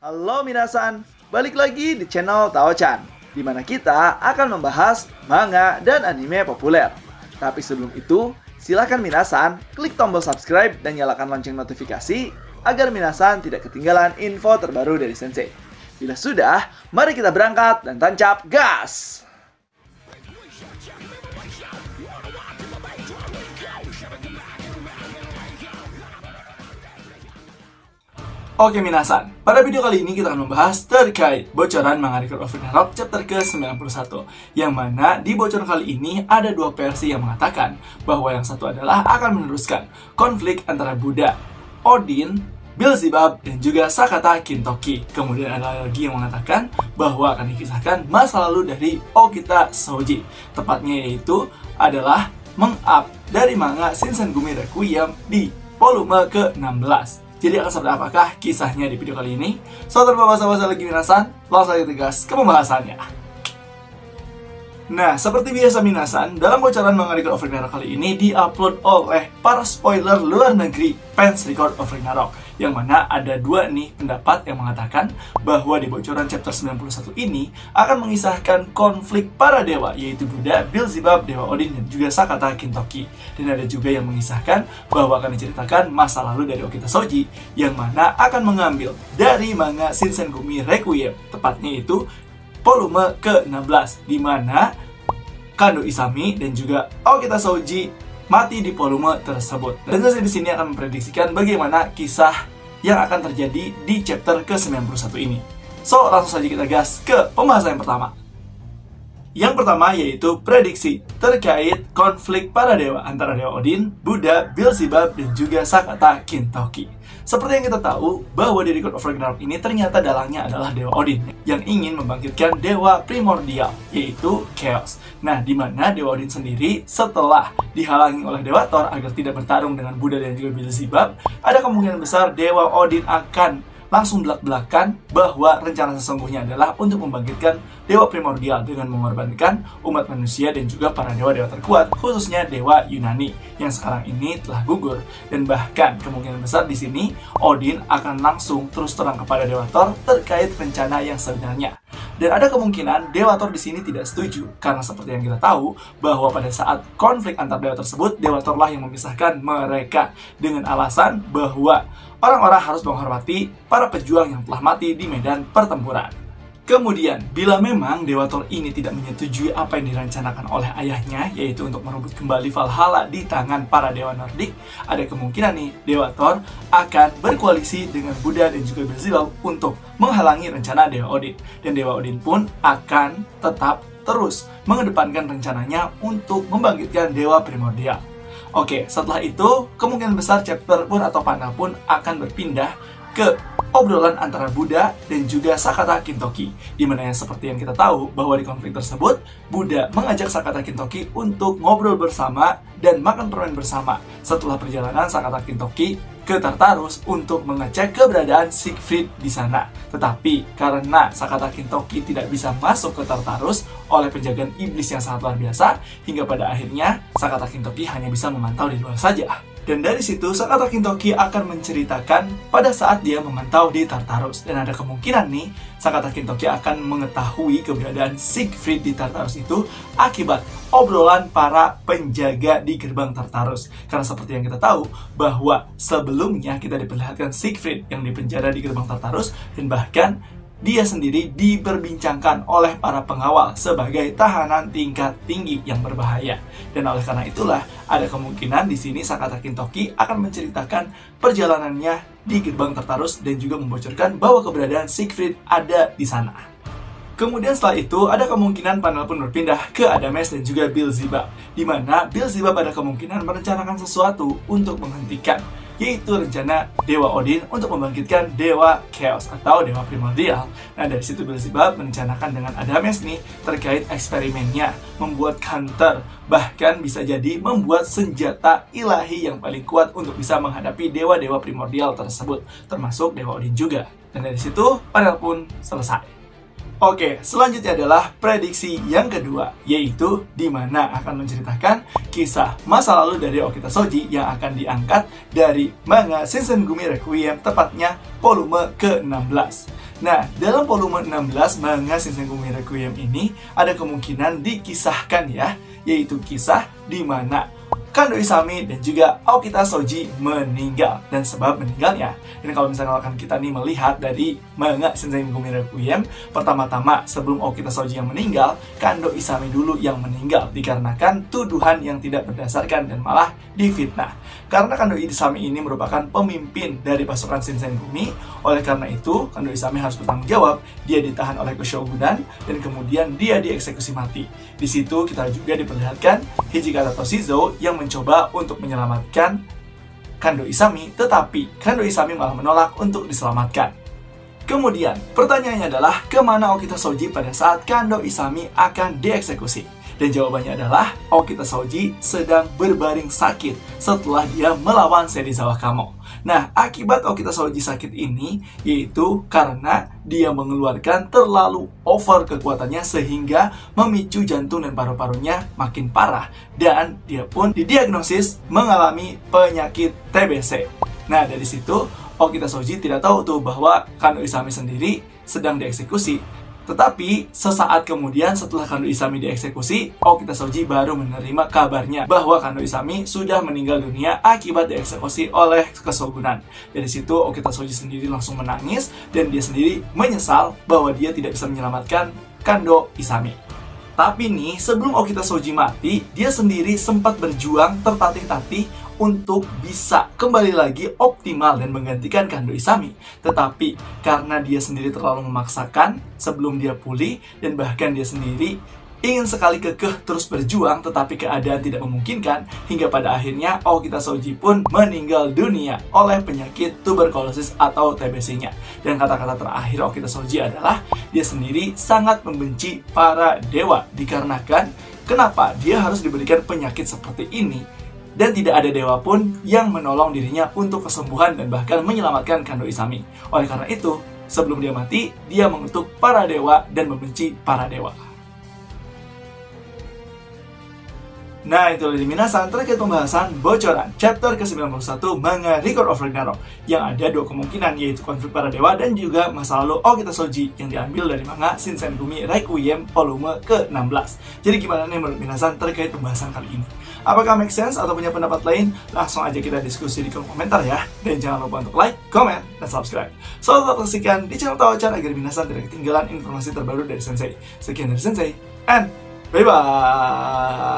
Halo minasan, balik lagi di channel Tao-chan, di mana kita akan membahas manga dan anime populer. Tapi sebelum itu, silakan minasan klik tombol subscribe dan nyalakan lonceng notifikasi agar minasan tidak ketinggalan info terbaru dari Sensei. Bila sudah, mari kita berangkat dan tancap gas! Oke minasan, pada video kali ini kita akan membahas terkait bocoran manga Record of Ragnarok chapter ke-91, yang mana di bocoran kali ini ada dua versi yang mengatakan bahwa yang satu adalah akan meneruskan konflik antara Buddha, Odin, Beelzebub, dan juga Sakata Kintoki. Kemudian ada lagi yang mengatakan bahwa akan dikisahkan masa lalu dari Okita Shoji, tepatnya yaitu adalah meng-up dari manga Shinsengumi Requiem di volume ke-16. Jadi akan seperti apakah kisahnya di video kali ini? So, tanpa basa-basi lagi minasan, langsung saja tegas ke pembahasannya. Nah, seperti biasa minasan, dalam bocoran manga Record of Ragnarok kali ini diupload oleh para spoiler luar negeri fans Record of Ragnarok, yang mana ada dua nih pendapat yang mengatakan bahwa di bocoran chapter 91 ini akan mengisahkan konflik para dewa, yaitu Buddha, Beelzebub, Dewa Odin, dan juga Sakata Kintoki. Dan ada juga yang mengisahkan bahwa akan diceritakan masa lalu dari Okita Shoji, yang mana akan mengambil dari manga Shinsengumi Requiem, tepatnya itu volume ke-16, di mana Kando Isami dan juga Okita Shoji mati di volume tersebut. Dan saya di sini akan memprediksikan bagaimana kisah yang akan terjadi di chapter ke-91 ini. So, langsung saja kita gas ke pembahasan yang pertama. Yang pertama yaitu prediksi terkait konflik para dewa antara Dewa Odin, Buddha, Beelzebub, dan juga Sakata Kintoki. Seperti yang kita tahu bahwa di Record of Ragnarok ini ternyata dalangnya adalah Dewa Odin yang ingin membangkitkan dewa primordial, yaitu Chaos. Nah, di mana Dewa Odin sendiri setelah dihalangi oleh Dewa Thor agar tidak bertarung dengan Buddha dan juga Beelzebub, ada kemungkinan besar Dewa Odin akan langsung belak-belakan bahwa rencana sesungguhnya adalah untuk membangkitkan dewa primordial dengan mengorbankan umat manusia dan juga para dewa-dewa terkuat, khususnya dewa Yunani yang sekarang ini telah gugur. Dan bahkan kemungkinan besar di sini Odin akan langsung terus terang kepada Dewa Thor terkait rencana yang sebenarnya. Dan ada kemungkinan Dewa Thor di sini tidak setuju, karena seperti yang kita tahu bahwa pada saat konflik antar dewa tersebut, Dewa Thor lah yang memisahkan mereka dengan alasan bahwa orang-orang harus menghormati para pejuang yang telah mati di medan pertempuran. Kemudian, bila memang Dewa Thor ini tidak menyetujui apa yang direncanakan oleh ayahnya, yaitu untuk merebut kembali Valhalla di tangan para dewa Nordik, ada kemungkinan nih Dewa Thor akan berkoalisi dengan Buddha dan juga Beelzebub untuk menghalangi rencana Dewa Odin. Dan Dewa Odin pun akan tetap terus mengedepankan rencananya untuk membangkitkan dewa primordial. Oke, setelah itu kemungkinan besar chapter pun atau panel pun akan berpindah ke obrolan antara Buddha dan juga Sakata Kintoki, dimana yang seperti yang kita tahu bahwa di konflik tersebut Buddha mengajak Sakata Kintoki untuk ngobrol bersama dan makan permen bersama setelah perjalanan Sakata Kintoki ke Tartarus untuk mengecek keberadaan Siegfried di sana. Tetapi karena Sakata Kintoki tidak bisa masuk ke Tartarus oleh penjagaan iblis yang sangat luar biasa, hingga pada akhirnya Sakata Kintoki hanya bisa memantau di luar saja. Dan dari situ Sakata Kintoki akan menceritakan pada saat dia memantau di Tartarus. Dan ada kemungkinan nih Sakata Kintoki akan mengetahui keberadaan Siegfried di Tartarus itu akibat obrolan para penjaga di gerbang Tartarus. Karena seperti yang kita tahu bahwa sebelumnya kita diperlihatkan Siegfried yang dipenjara di gerbang Tartarus, dan bahkan dia sendiri diperbincangkan oleh para pengawal sebagai tahanan tingkat tinggi yang berbahaya. Dan oleh karena itulah ada kemungkinan di sini Sakata Kintoki akan menceritakan perjalanannya di gerbang Tartarus dan juga membocorkan bahwa keberadaan Siegfried ada di sana. Kemudian setelah itu ada kemungkinan panel pun berpindah ke Adames dan juga Beelzebub, di mana Beelzebub ada kemungkinan merencanakan sesuatu untuk menghentikan, yaitu rencana Dewa Odin untuk membangkitkan Dewa Chaos atau Dewa Primordial. Nah, dari situ Beelzebub merencanakan dengan Adames nih terkait eksperimennya, membuat counter, bahkan bisa jadi membuat senjata ilahi yang paling kuat untuk bisa menghadapi dewa-dewa primordial tersebut, termasuk Dewa Odin juga. Dan dari situ panel pun selesai. Oke, selanjutnya adalah prediksi yang kedua, yaitu di mana akan menceritakan kisah masa lalu dari Okita Shoji yang akan diangkat dari manga Shinsengumi Requiem, tepatnya volume ke-16. Nah, dalam volume 16 manga Shinsengumi Requiem ini ada kemungkinan dikisahkan ya, yaitu kisah di mana Kando Isami dan juga Okita Shoji meninggal. Dan sebab meninggalnya, dan kalau misalkan kita nih melihat dari manga Shinsengumi Requiem, pertama-tama sebelum Okita Shoji yang meninggal, Kando Isami dulu yang meninggal dikarenakan tuduhan yang tidak berdasarkan dan malah difitnah. Karena Kando Isami ini merupakan pemimpin dari pasukan Shinsengumi, oleh karena itu Kando Isami harus bertanggung jawab. Dia ditahan oleh Koshogunan dan kemudian dia dieksekusi mati. Di situ kita juga diperlihatkan Hijikata Toshizo yang mencoba untuk menyelamatkan Kando Isami, tetapi Kando Isami malah menolak untuk diselamatkan. Kemudian, pertanyaannya adalah kemana Okita Shoji pada saat Kando Isami akan dieksekusi? Dan jawabannya adalah Okita Shoji sedang berbaring sakit setelah dia melawan Serizawa Kamo. Nah, akibat Okita Shoji sakit ini yaitu karena dia mengeluarkan terlalu over kekuatannya sehingga memicu jantung dan paru-parunya makin parah, dan dia pun didiagnosis mengalami penyakit TBC. Nah, dari situ Okita Shoji tidak tahu tuh bahwa Kando Isami sendiri sedang dieksekusi. Tetapi sesaat kemudian setelah Kando Isami dieksekusi, Okita Shoji baru menerima kabarnya bahwa Kando Isami sudah meninggal dunia akibat dieksekusi oleh Koshogunan. Dari situ Okita Shoji sendiri langsung menangis dan dia sendiri menyesal bahwa dia tidak bisa menyelamatkan Kando Isami. Tapi nih, sebelum Okita Shoji mati, dia sendiri sempat berjuang tertatih-tatih untuk bisa kembali lagi optimal dan menggantikan Kando Isami. Tetapi karena dia sendiri terlalu memaksakan sebelum dia pulih, dan bahkan dia sendiri ingin sekali kekeh terus berjuang, tetapi keadaan tidak memungkinkan, hingga pada akhirnya Okita Shoji pun meninggal dunia oleh penyakit tuberkulosis atau TBC-nya. Dan kata-kata terakhir Okita Shoji adalah dia sendiri sangat membenci para dewa, dikarenakan kenapa dia harus diberikan penyakit seperti ini dan tidak ada dewa pun yang menolong dirinya untuk kesembuhan dan bahkan menyelamatkan Kando Isami. Oleh karena itu, sebelum dia mati, dia mengutuk para dewa dan membenci para dewa. Nah, itulah dari minasan terkait pembahasan bocoran chapter ke-91 manga Record of Ragnarok, yang ada dua kemungkinan, yaitu konflik para dewa dan juga masa lalu Okita Shoji yang diambil dari manga Shinsengumi Requiem volume ke-16. Jadi gimana nih menurut minasan terkait pembahasan kali ini? Apakah make sense atau punya pendapat lain? Langsung aja kita diskusi di kolom komentar ya. Dan jangan lupa untuk like, comment, dan subscribe. Selalu tetap saksikan di channel Tawacan agar minasan tidak ketinggalan informasi terbaru dari Sensei. Sekian dari Sensei, and bye-bye!